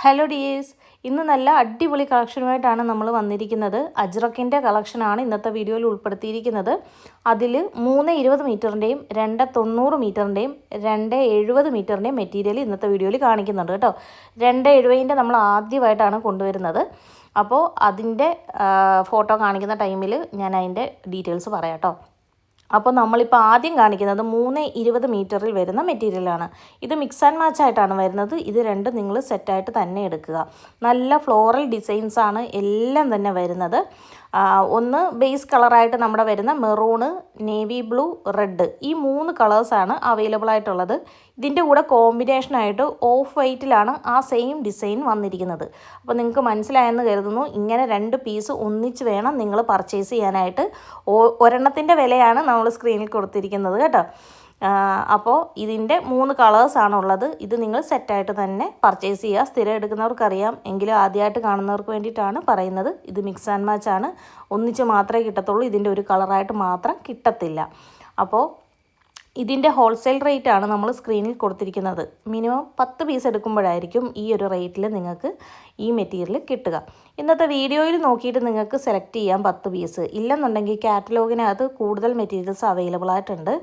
Hello dears, ഇന്ന് നല്ല അടിപൊളി കളക്ഷനുമായിട്ടാണ് നമ്മൾ വന്നിരിക്കുന്നത്. അജ്രക്കിൻ്റെ കളക്ഷനാണ് ഇന്നത്തെ വീഡിയോയിൽ ഉൾപ്പെടുത്തിയിരിക്കുന്നത്. അതിൽ 320 മീറ്ററിൻ്റെയും 290 മീറ്ററിൻ്റെയും 270 മീറ്ററിൻ്റെയും മെറ്റീരിയൽ ഇന്നത്തെ വീഡിയോയിൽ കാണിക്കുന്നുണ്ട് കേട്ടോ. 270ൻ്റെ നമ്മൾ ആദ്യമായിട്ടാണ് കൊണ്ടുവരുന്നത്. അപ്പോൾ അതിൻ്റെ ഫോട്ടോ കാണിക്കുന്ന ടൈമിൽ ഞാൻ അതിൻ്റെ ഡീറ്റെയിൽസ് പറയാം കേട്ടോ. അപ്പോൾ നമ്മളിപ്പോൾ ആദ്യം കാണിക്കുന്നത് 320 മീറ്ററിൽ വരുന്ന മെറ്റീരിയലാണ്. ഇത് മിക്സ് ആൻഡ് മാച്ച് ആയിട്ടാണ് വരുന്നത്. ഇത് രണ്ടും നിങ്ങൾ സെറ്റായിട്ട് തന്നെ എടുക്കുക. നല്ല ഫ്ലോറൽ ഡിസൈൻസാണ് എല്ലാം തന്നെ വരുന്നത്. ഒന്ന് ബേസ് കളറായിട്ട് നമ്മുടെ വരുന്ന മെറൂണ്, നേവി ബ്ലൂ, റെഡ്, ഈ 3 കളേഴ്സാണ് അവൈലബിൾ ആയിട്ടുള്ളത്. ഇതിൻ്റെ കൂടെ കോമ്പിനേഷനായിട്ട് ഓഫ് വൈറ്റിലാണ് ആ സെയിം ഡിസൈൻ വന്നിരിക്കുന്നത്. അപ്പോൾ നിങ്ങൾക്ക് മനസ്സിലായെന്ന് കരുതുന്നു. ഇങ്ങനെ 2 പീസ് ഒന്നിച്ച് വേണം നിങ്ങൾ പർച്ചേസ് ചെയ്യാനായിട്ട്. ഒരെണ്ണത്തിൻ്റെ വിലയാണ് നമ്മൾ സ്ക്രീനിൽ കൊടുത്തിരിക്കുന്നത് കേട്ടോ. അപ്പോൾ ഇതിൻ്റെ 3 കളേഴ്സാണുള്ളത്. ഇത് നിങ്ങൾ സെറ്റായിട്ട് തന്നെ പർച്ചേസ് ചെയ്യുക. സ്ഥിരം എടുക്കുന്നവർക്കറിയാം, എങ്കിലും ആദ്യമായിട്ട് കാണുന്നവർക്ക് വേണ്ടിയിട്ടാണ് പറയുന്നത്. ഇത് മിക്സ് ആൻഡ് മാച്ച് ആണ്. ഒന്നിച്ച് മാത്രമേ കിട്ടത്തുള്ളൂ. ഇതിൻ്റെ ഒരു കളറായിട്ട് മാത്രം കിട്ടത്തില്ല. അപ്പോൾ ഇതിൻ്റെ ഹോൾസെയിൽ റേറ്റാണ് നമ്മൾ സ്ക്രീനിൽ കൊടുത്തിരിക്കുന്നത്. മിനിമം 10 പീസ് എടുക്കുമ്പോഴായിരിക്കും ഈ ഒരു റേറ്റിൽ നിങ്ങൾക്ക് ഈ മെറ്റീരിയൽ കിട്ടുക. ഇന്നത്തെ വീഡിയോയിൽ നോക്കിയിട്ട് നിങ്ങൾക്ക് സെലക്ട് ചെയ്യാം 10 പീസ്. ഇല്ലെന്നുണ്ടെങ്കിൽ കാറ്റലോഗിനകത്ത് കൂടുതൽ മെറ്റീരിയൽസ് അവൈലബിൾ ആയിട്ടുണ്ട്.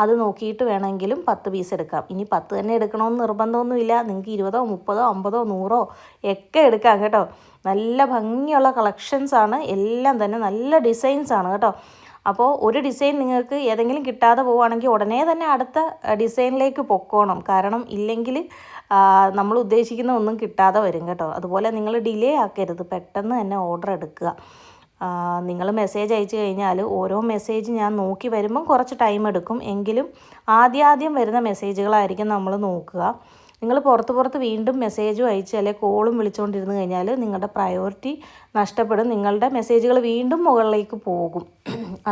അത് നോക്കിയിട്ട് വേണമെങ്കിലും 10 പീസ് എടുക്കാം. ഇനി 10 തന്നെ എടുക്കണമെന്ന് നിർബന്ധമൊന്നുമില്ല. നിങ്ങൾക്ക് 20, 30, 50, 100 ഒക്കെ എടുക്കാം കേട്ടോ. നല്ല ഭംഗിയുള്ള കളക്ഷൻസാണ്. എല്ലാം തന്നെ നല്ല ഡിസൈൻസാണ് കേട്ടോ. അപ്പോൾ ഒരു ഡിസൈൻ നിങ്ങൾക്ക് ഏതെങ്കിലും കിട്ടാതെ പോവുകയാണെങ്കിൽ ഉടനെ തന്നെ അടുത്ത ഡിസൈനിലേക്ക് പൊക്കോണം. കാരണം ഇല്ലെങ്കിൽ നമ്മൾ ഉദ്ദേശിക്കുന്ന ഒന്നും കിട്ടാതെ വരും കേട്ടോ. അതുപോലെ നിങ്ങൾ ഡിലേ ആക്കരുത്, പെട്ടെന്ന് തന്നെ ഓർഡർ എടുക്കുക. നിങ്ങൾ മെസ്സേജ് അയച്ചു കഴിഞ്ഞാൽ ഓരോ മെസ്സേജ് ഞാൻ നോക്കി വരുമ്പം കുറച്ച് ടൈം എടുക്കും. എങ്കിലും ആദ്യം വരുന്ന മെസ്സേജുകളായിരിക്കും നമ്മൾ നോക്കുക. നിങ്ങൾ പുറത്ത് വീണ്ടും മെസ്സേജും അയച്ച് അല്ലെങ്കിൽ കോളും വിളിച്ചുകൊണ്ടിരുന്ന് കഴിഞ്ഞാൽ നിങ്ങളുടെ പ്രയോറിറ്റി നഷ്ടപ്പെടും. നിങ്ങളുടെ മെസ്സേജുകൾ വീണ്ടും മുകളിലേക്ക് പോകും.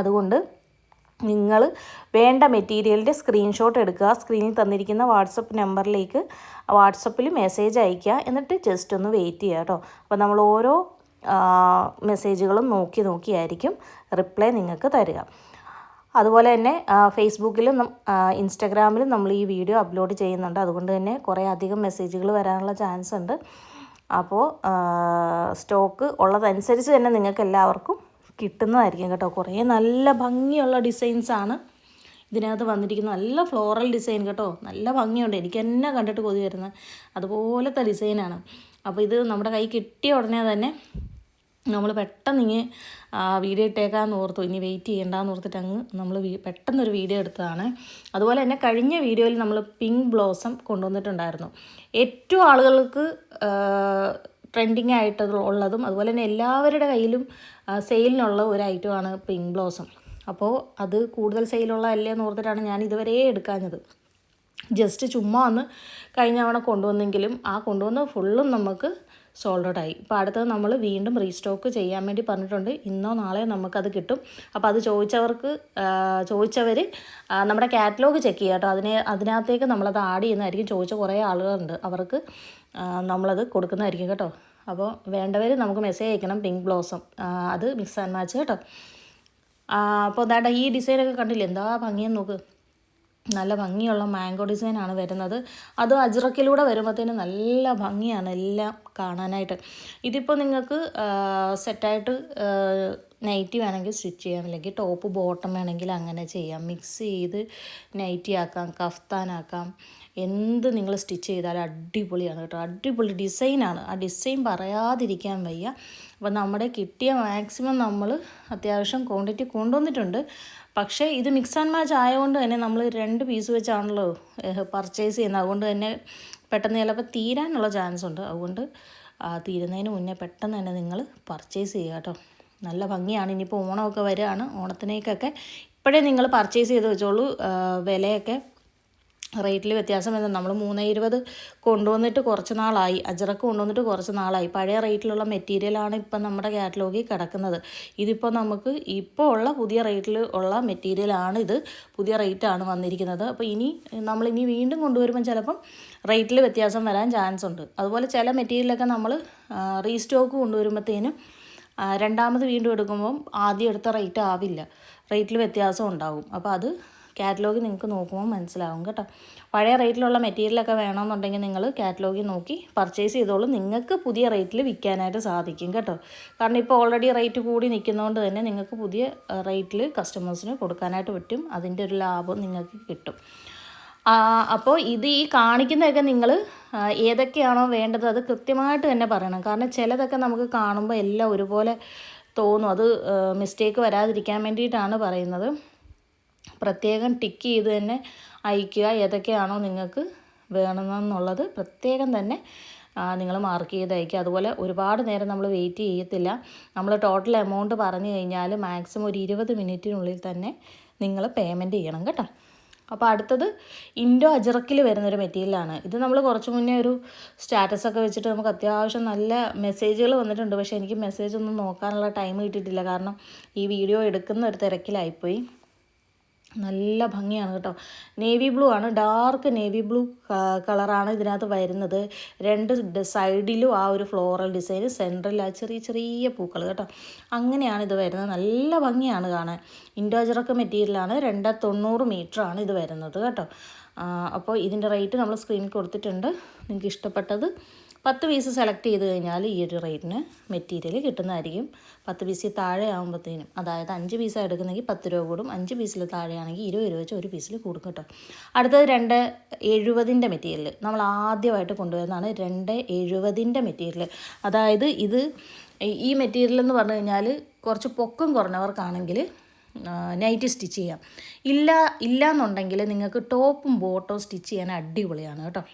അതുകൊണ്ട് നിങ്ങൾ വേണ്ട മെറ്റീരിയലിൻ്റെ സ്ക്രീൻഷോട്ട് എടുക്കുക. സ്ക്രീനിൽ തന്നിരിക്കുന്ന വാട്സപ്പ് നമ്പറിലേക്ക് വാട്സപ്പിൽ മെസ്സേജ് അയയ്ക്കുക. എന്നിട്ട് ജസ്റ്റ് ഒന്ന് വെയിറ്റ് ചെയ്യുക കേട്ടോ. അപ്പോൾ നമ്മൾ ഓരോ മെസ്സേജുകളും നോക്കിയായിരിക്കും റിപ്ലൈ നിങ്ങൾക്ക് തരിക. അതുപോലെ തന്നെ ഫേസ്ബുക്കിലും ഇൻസ്റ്റാഗ്രാമിലും നമ്മൾ ഈ വീഡിയോ അപ്ലോഡ് ചെയ്യുന്നുണ്ട്. അതുകൊണ്ട് തന്നെ കുറേ അധികം മെസ്സേജുകൾ വരാനുള്ള ചാൻസ് ഉണ്ട്. അപ്പോൾ സ്റ്റോക്ക് ഉള്ളതനുസരിച്ച് തന്നെ നിങ്ങൾക്ക് എല്ലാവർക്കും കിട്ടുന്നതായിരിക്കും കേട്ടോ. കുറേ നല്ല ഭംഗിയുള്ള ഡിസൈൻസാണ് ഇതിനകത്ത് വന്നിരിക്കുന്നത്. നല്ല ഫ്ലോറൽ ഡിസൈൻ കേട്ടോ. നല്ല ഭംഗിയുണ്ട്. എനിക്ക് തന്നെ കണ്ടിട്ട് കൊതി വരുന്നത് അതുപോലത്തെ ഡിസൈനാണ്. അപ്പോൾ ഇത് നമ്മുടെ കൈ കിട്ടിയ ഉടനെ തന്നെ നമ്മൾ പെട്ടെന്ന് വീഡിയോ ഇട്ടേക്കാമെന്ന് ഓർത്തു. ഇനി വെയിറ്റ് ചെയ്യേണ്ടെന്ന് ഓർത്തിട്ട് നമ്മൾ പെട്ടെന്നൊരു വീഡിയോ എടുത്തതാണ്. അതുപോലെ തന്നെ കഴിഞ്ഞ വീഡിയോയിൽ നമ്മൾ പിങ്ക് ബ്ലോസം കൊണ്ടുവന്നിട്ടുണ്ടായിരുന്നു. ഏറ്റവും ആളുകൾക്ക് ട്രെൻഡിങ് ആയിട്ടുള്ളതും അതുപോലെ തന്നെ എല്ലാവരുടെ കയ്യിലും സെയിലിനുള്ള ഒരു ഐറ്റമാണ് പിങ്ക് ബ്ലോസം. അപ്പോൾ അത് കൂടുതൽ സെയിലുള്ള അല്ലേന്ന് ഓർത്തിട്ടാണ് ഞാൻ ഇതുവരെ എടുക്കാഞ്ഞത്. ജസ്റ്റ് ചുമ്മാ ഒന്ന് കഴിഞ്ഞ തവണ കൊണ്ടുവന്നെങ്കിലും ആ കൊണ്ടുവന്ന ഫുള്ളും നമുക്ക് സോൾഡ് ഔട്ട് ആയി. ഇപ്പോൾ അടുത്തത് നമ്മൾ വീണ്ടും റീസ്റ്റോക്ക് ചെയ്യാൻ വേണ്ടി പറഞ്ഞിട്ടുണ്ട്. ഇന്നോ നാളെയോ നമുക്കത് കിട്ടും. അപ്പോൾ അത് ചോദിച്ചവർ നമ്മുടെ കാറ്റലോഗ് ചെക്ക് ചെയ്യുക കേട്ടോ. അതിനകത്തേക്ക് നമ്മളത് ആഡ് ചെയ്യുന്നതായിരിക്കും. ചോദിച്ച കുറേ ആളുകളുണ്ട്, അവർക്ക് നമ്മളത് കൊടുക്കുന്നതായിരിക്കും കേട്ടോ. അപ്പോൾ വേണ്ടവർ നമുക്ക് മെസ്സേജ് അയക്കണം. പിങ്ക് ബ്ലോസം അത് മിക്സ് ആൻഡ് മാച്ച് കേട്ടോ. അപ്പോൾ അതാണ്ട് ഈ ഡിസൈനൊക്കെ കണ്ടില്ലേ, എന്താ ഭംഗിയെന്ന് നോക്ക്. നല്ല ഭംഗിയുള്ള മാംഗോ ഡിസൈനാണ് വരുന്നത്. അത് അജ്രക്കിലൂടെ വരുമ്പോഴത്തേനും നല്ല ഭംഗിയാണ് എല്ലാം കാണാനായിട്ട്. ഇതിപ്പോൾ നിങ്ങൾക്ക് സെറ്റായിട്ട് നൈറ്റി വേണമെങ്കിൽ സ്റ്റിച്ച് ചെയ്യാം, അല്ലെങ്കിൽ ടോപ്പ് ബോട്ടം വേണമെങ്കിൽ അങ്ങനെ ചെയ്യാം. മിക്സ് ചെയ്ത് നൈറ്റി ആക്കാം, കഫ്താനാക്കാം, എന്ത് നിങ്ങൾ സ്റ്റിച്ച് ചെയ്താലും അടിപൊളിയാണ് കേട്ടോ. അടിപൊളി ഡിസൈനാണ്. ആ ഡിസൈൻ പറയാതിരിക്കാൻ വയ്യ. അപ്പോൾ നമ്മുടെ കിട്ടിയ മാക്സിമം നമ്മൾ അത്യാവശ്യം ക്വാണ്ടിറ്റി കൊണ്ടുവന്നിട്ടുണ്ട്. പക്ഷേ ഇത് മിക്സ് ആൻഡ് മാച്ച് ആയതുകൊണ്ട് തന്നെ നമ്മൾ 2 പീസ് വെച്ചാണല്ലോ പർച്ചേസ് ചെയ്യുന്നത്. അതുകൊണ്ട് തന്നെ പെട്ടെന്ന് ചിലപ്പോൾ തീരാനുള്ള ചാൻസ് ഉണ്ട്. അതുകൊണ്ട് തീരുന്നതിന് മുന്നേ പെട്ടെന്ന് തന്നെ നിങ്ങൾ പർച്ചേസ് ചെയ്യുക കേട്ടോ. നല്ല ഭംഗിയാണ്. ഇനിയിപ്പോൾ ഓണമൊക്കെ വരികയാണ്. ഓണത്തിനേക്കൊക്കെ ഇപ്പോഴേ നിങ്ങൾ പർച്ചേസ് ചെയ്ത് വെച്ചോളൂ. വിലയൊക്കെ റേറ്റിൽ വ്യത്യാസം വരുന്നത്. നമ്മൾ 320 കൊണ്ടുവന്നിട്ട് കുറച്ച് നാളായി. അജ്രക്ക് കൊണ്ടുവന്നിട്ട് കുറച്ച് നാളായി. പഴയ റേറ്റിലുള്ള മെറ്റീരിയലാണ് ഇപ്പം നമ്മുടെ കാറ്റലോഗിൽ കിടക്കുന്നത്. ഇതിപ്പോൾ നമുക്ക് ഇപ്പോൾ ഉള്ള പുതിയ റേറ്റിൽ ഉള്ള മെറ്റീരിയലാണ് ഇത്. പുതിയ റേറ്റാണ് വന്നിരിക്കുന്നത്. അപ്പോൾ നമ്മളിനി വീണ്ടും കൊണ്ടുവരുമ്പം ചിലപ്പം റേറ്റിൽ വ്യത്യാസം വരാൻ ചാൻസ് ഉണ്ട്. അതുപോലെ ചില മെറ്റീരിയലൊക്കെ നമ്മൾ റീസ്റ്റോക്ക് കൊണ്ടുവരുമ്പോഴത്തേനും രണ്ടാമത് വീണ്ടും എടുക്കുമ്പം ആദ്യം എടുത്ത റേറ്റ് ആവില്ല, റേറ്റിൽ വ്യത്യാസം ഉണ്ടാകും. അപ്പോൾ അത് കാറ്റലോഗ് നിങ്ങൾക്ക് നോക്കുമ്പോൾ മനസ്സിലാവും കേട്ടോ. പഴയ റേറ്റിലുള്ള മെറ്റീരിയലൊക്കെ വേണമെന്നുണ്ടെങ്കിൽ നിങ്ങൾ കാറ്റലോഗിൽ നോക്കി പർച്ചേസ് ചെയ്തോളൂ. നിങ്ങൾക്ക് പുതിയ റേറ്റിൽ വിൽക്കാനായിട്ട് സാധിക്കും കേട്ടോ. കാരണം ഇപ്പോൾ ഓൾറെഡി റേറ്റ് കൂടി നിൽക്കുന്നതുകൊണ്ട് തന്നെ നിങ്ങൾക്ക് പുതിയ റേറ്റിൽ കസ്റ്റമേഴ്സിന് കൊടുക്കാനായിട്ട് പറ്റും. അതിൻ്റെ ഒരു ലാഭം നിങ്ങൾക്ക് കിട്ടും. അപ്പോൾ ഇത് ഈ കാണിക്കുന്നതൊക്കെ നിങ്ങൾ ഏതൊക്കെയാണോ വേണ്ടത് അത് കൃത്യമായിട്ട് തന്നെ പറയണം. കാരണം ചിലതൊക്കെ നമുക്ക് കാണുമ്പോൾ എല്ലാം ഒരുപോലെ തോന്നും. അത് മിസ്റ്റേക്ക് വരാതിരിക്കാൻ വേണ്ടിയിട്ടാണ് പറയുന്നത്. പ്രത്യേകം ടിക്ക് ചെയ്ത് തന്നെ അയക്കുക. ഏതൊക്കെയാണോ നിങ്ങൾക്ക് വേണമെന്നുള്ളത് പ്രത്യേകം തന്നെ നിങ്ങൾ മാർക്ക് ചെയ്ത് അയക്കുക. അതുപോലെ ഒരുപാട് നേരം നമ്മൾ വെയിറ്റ് ചെയ്യത്തില്ല. നമ്മൾ ടോട്ടൽ എമൗണ്ട് പറഞ്ഞു കഴിഞ്ഞാൽ മാക്സിമം ഒരു 20 മിനിറ്റിനുള്ളിൽ തന്നെ നിങ്ങൾ പേയ്മെൻറ്റ് ചെയ്യണം കേട്ടോ. അപ്പോൾ അടുത്തത് ഇൻഡോ അജ്രക്കിൽ വരുന്നൊരു മെറ്റീരിയലാണ്. ഇത് നമ്മൾ കുറച്ച് മുന്നേ ഒരു സ്റ്റാറ്റസൊക്കെ വെച്ചിട്ട് നമുക്ക് അത്യാവശ്യം നല്ല മെസ്സേജുകൾ വന്നിട്ടുണ്ട്. പക്ഷേ എനിക്ക് മെസ്സേജ് ഒന്നും നോക്കാനുള്ള ടൈം കിട്ടിയിട്ടില്ല. കാരണം ഈ വീഡിയോ എടുക്കുന്ന ഒരു തിരക്കിലായിപ്പോയി. നല്ല ഭംഗിയാണ് കേട്ടോ. നേവി ബ്ലൂ ആണ്, ഡാർക്ക് നേവി ബ്ലൂ കളറാണ് ഇതിനകത്ത് വരുന്നത്. 2 സൈഡിലും ആ ഒരു ഫ്ലോറൽ ഡിസൈൻ, സെൻറ്ററിൽ ആ ചെറിയ ചെറിയ പൂക്കൾ കേട്ടോ. അങ്ങനെയാണ് ഇത് വരുന്നത്. നല്ല ഭംഗിയാണ് കാണാൻ. ഇൻഡോ അജ്രക്ക് മെറ്റീരിയലാണ്. 290 മീറ്ററാണ് ഇത് വരുന്നത് കേട്ടോ. അപ്പോൾ ഇതിൻ്റെ റേറ്റ് നമ്മൾ സ്ക്രീനിൽ കൊടുത്തിട്ടുണ്ട്. നിങ്ങൾക്ക് ഇഷ്ടപ്പെട്ടത് 10 പീസ് സെലക്ട് ചെയ്ത് കഴിഞ്ഞാൽ ഈ ഒരു റേറ്റിന് മെറ്റീരിയൽ കിട്ടുന്നതായിരിക്കും. 10 പീസിൽ താഴെ ആകുമ്പോഴത്തേനും, അതായത് 5 പീസാണ് എടുക്കുന്നെങ്കിൽ 10 രൂപ കൂടും. 5 പീസിൽ താഴെയാണെങ്കിൽ 20 രൂപ വെച്ച് ഒരു പീസിൽ കൂടും കേട്ടോ. അടുത്തത് 270 മെറ്റീരിയൽ നമ്മൾ ആദ്യമായിട്ട് കൊണ്ടുവരുന്നതാണ്. 270 മെറ്റീരിയൽ. അതായത് ഇത് ഈ മെറ്റീരിയൽ എന്ന് പറഞ്ഞു കഴിഞ്ഞാൽ കുറച്ച് പൊക്കം കുറഞ്ഞവർക്കാണെങ്കിൽ നൈറ്റി സ്റ്റിച്ച് ചെയ്യാം. ഇല്ല എന്നുണ്ടെങ്കിൽ നിങ്ങൾക്ക് ടോപ്പും ബോട്ടവും സ്റ്റിച്ച് ചെയ്യാൻ അടിപൊളിയാണ് കേട്ടോ.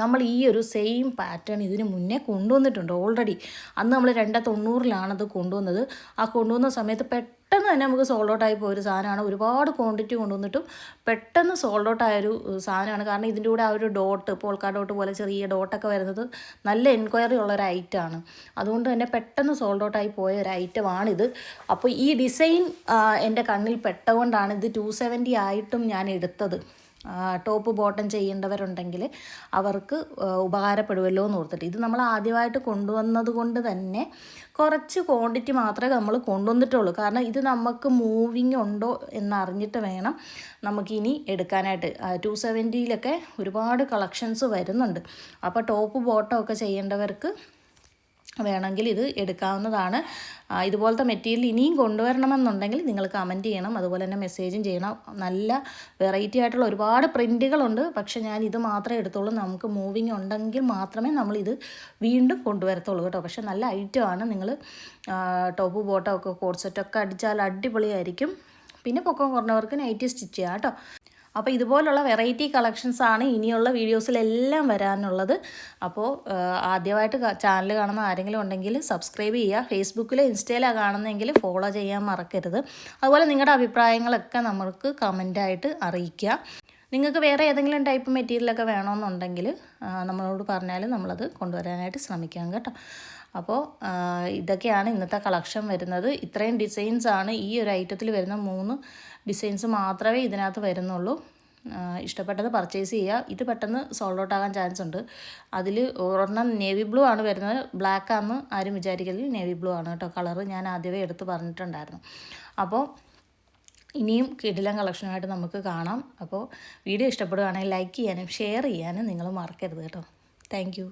നമ്മൾ ഈ ഒരു സെയിം പാറ്റേൺ ഇതിന് മുന്നേ കൊണ്ടുവന്നിട്ടുണ്ട് ഓൾറെഡി. അന്ന് നമ്മൾ 290-ലാണത് കൊണ്ടുവന്നത്. ആ കൊണ്ടുവന്ന സമയത്ത് പെട്ടെന്ന് തന്നെ നമുക്ക് സോൾഡ് ഔട്ടായി പോയൊരു സാധനമാണ്. ഒരുപാട് ക്വാണ്ടിറ്റി കൊണ്ടുവന്നിട്ടും പെട്ടെന്ന് സോൾഡ് ഔട്ടായൊരു സാധനമാണ്. കാരണം ഇതിൻ്റെ കൂടെ ആ ഒരു ഡോട്ട്, പോൾക്കാ ഡോട്ട് പോലെ ചെറിയ ഡോട്ടൊക്കെ വരുന്നത് നല്ല എൻക്വയറി ഉള്ളൊരു ഐറ്റമാണ്. അതുകൊണ്ട് തന്നെ പെട്ടെന്ന് സോൾഡ് ഔട്ടായി പോയ ഒരു ഐറ്റമാണിത്. അപ്പോൾ ഈ ഡിസൈൻ എൻ്റെ കണ്ണിൽ പെട്ടുകൊണ്ടാണ് ഇത് 270 ആയിട്ടും ഞാൻ എടുത്തത്. ടോപ്പ് ബോട്ടം ചെയ്യേണ്ടവരുണ്ടെങ്കിൽ അവർക്ക് ഉപകാരപ്പെടുമല്ലോ എന്ന് ഓർത്തിട്ട്. ഇത് നമ്മൾ ആദ്യമായിട്ട് കൊണ്ടുവന്നത് കൊണ്ട് തന്നെ കുറച്ച് ക്വാണ്ടിറ്റി മാത്രമേ നമ്മൾ കൊണ്ടുവന്നിട്ടുള്ളൂ. കാരണം ഇത് നമുക്ക് മൂവിങ് ഉണ്ടോ എന്നറിഞ്ഞിട്ട് വേണം നമുക്കിനി എടുക്കാനായിട്ട്. 270-ലൊക്കെ ഒരുപാട് കളക്ഷൻസ് വരുന്നുണ്ട്. അപ്പോൾ ടോപ്പ് ബോട്ടം ഒക്കെ ചെയ്യേണ്ടവർക്ക് വേണമെങ്കിൽ ഇത് എടുക്കാവുന്നതാണ്. ഇതുപോലത്തെ മെറ്റീരിയൽ ഇനിയും കൊണ്ടുവരണമെന്നുണ്ടെങ്കിൽ നിങ്ങൾ കമൻറ്റ് ചെയ്യണം. അതുപോലെ തന്നെ മെസ്സേജും ചെയ്യണം. നല്ല വെറൈറ്റി ആയിട്ടുള്ള ഒരുപാട് പ്രിൻറ്റുകളുണ്ട്. പക്ഷേ ഞാൻ ഇത് മാത്രമേ എടുത്തുള്ളൂ. നമുക്ക് മൂവിങ് ഉണ്ടെങ്കിൽ മാത്രമേ നമ്മളിത് വീണ്ടും കൊണ്ടുവരത്തുള്ളൂ കേട്ടോ. പക്ഷേ നല്ല ഐറ്റമാണ്. നിങ്ങൾ ടോപ്പ് ബോട്ടം ഒക്കെ കോട്ട് സെറ്റൊക്കെ അടിച്ചാൽ അടിപൊളിയായിരിക്കും. പിന്നെ പൊക്കം കുറഞ്ഞവർക്ക് നൈറ്റി സ്റ്റിച്ച് ചെയ്യാം കേട്ടോ. അപ്പോൾ ഇതുപോലുള്ള വെറൈറ്റി കളക്ഷൻസാണ് ഇനിയുള്ള വീഡിയോസിലെല്ലാം വരാനുള്ളത്. അപ്പോൾ ആദ്യമായിട്ട് ചാനൽ കാണുന്ന ആരെങ്കിലും ഉണ്ടെങ്കിൽ സബ്സ്ക്രൈബ് ചെയ്യുക. ഫേസ്ബുക്കിലോ ഇൻസ്റ്റയിലോ കാണുന്നതെങ്കിൽ ഫോളോ ചെയ്യാൻ മറക്കരുത്. അതുപോലെ നിങ്ങളുടെ അഭിപ്രായങ്ങളൊക്കെ നമുക്ക് കമൻറ്റായിട്ട് അറിയിക്കുക. നിങ്ങൾക്ക് വേറെ ഏതെങ്കിലും ടൈപ്പ് മെറ്റീരിയലൊക്കെ വേണമെന്നുണ്ടെങ്കിൽ നമ്മളോട് പറഞ്ഞാൽ നമ്മളത് കൊണ്ടുവരാനായിട്ട് ശ്രമിക്കാം കേട്ടോ. അപ്പോൾ ഇതൊക്കെയാണ് ഇന്നത്തെ കളക്ഷൻ വരുന്നത്. ഇത്രയും ഡിസൈൻസാണ് ഈ ഒരു ഐറ്റത്തിൽ വരുന്ന 3 ഡിസൈൻസ് മാത്രമേ ഇതിനകത്ത് വരുന്നുള്ളൂ. ഇഷ്ടപ്പെട്ടത് പർച്ചേസ് ചെയ്യുക. ഇത് പെട്ടെന്ന് സോൾഡ് ഔട്ട് ആകാൻ ചാൻസ് ഉണ്ട്. അതിൽ ഒരെണ്ണം നേവി ബ്ലൂ ആണ് വരുന്നത്. ബ്ലാക്ക് ആണെന്ന് ആരും വിചാരിക്കരുത്, നേവി ബ്ലൂ ആണ് കേട്ടോ കളറ്. ഞാൻ ആദ്യമേ എടുത്ത് പറഞ്ഞിട്ടുണ്ടായിരുന്നു. അപ്പോൾ ഇനിയും കിടിലൻ കളക്ഷനുമായിട്ട് നമുക്ക് കാണാം. അപ്പോൾ വീഡിയോ ഇഷ്ടപ്പെടുകയാണെങ്കിൽ ലൈക്ക് ചെയ്യാനും ഷെയർ ചെയ്യാനും നിങ്ങൾ മറക്കരുത് കേട്ടോ. താങ്ക്